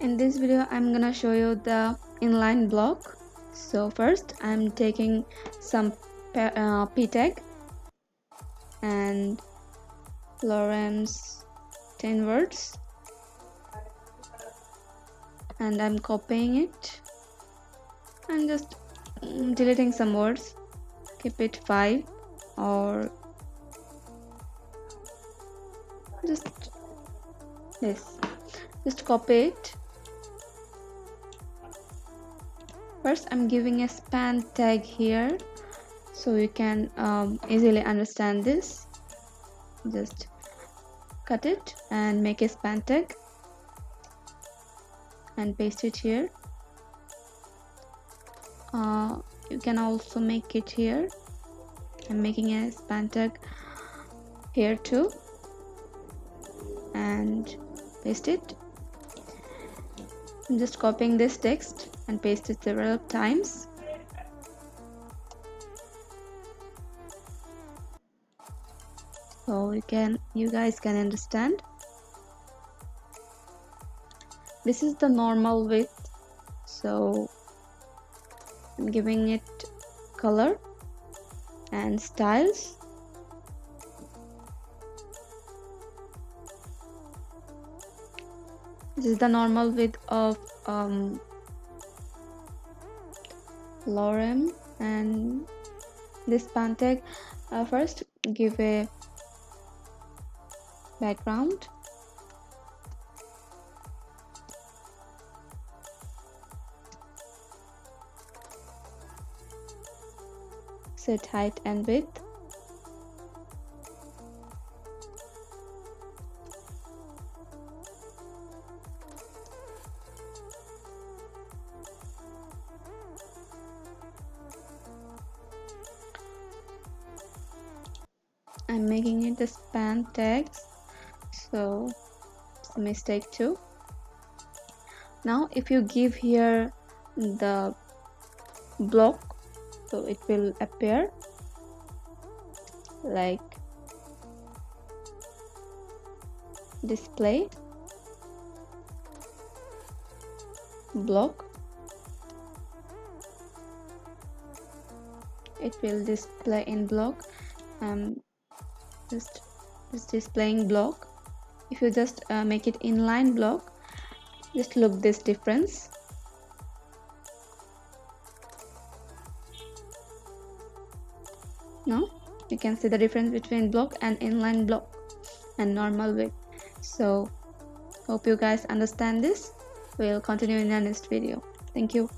In this video I'm gonna show you the inline block. So first I'm taking some p tag and Lorem's 10 words and I'm copying it and just deleting some words. Keep it 5 or just this. Just copy it. First I'm giving a span tag here so you can easily understand this. Just cut it and make a span tag and paste it here. You can also make it here. I'm making a span tag here too and paste it. I'm just copying this text and paste it several times. So you guys can understand. This is the normal width, so I'm giving it color and styles. This is the normal width of Lorem and this span tag. First give a background. Set height and width. I'm making it the span tags, so it's a mistake too. Now if you give here the block, so it will appear like display block. It will display in block. Just displaying block. If you just make it inline block, just look this difference. Now you can see the difference between block and inline block and normal width. So hope you guys understand this. We'll continue in the next video. Thank you.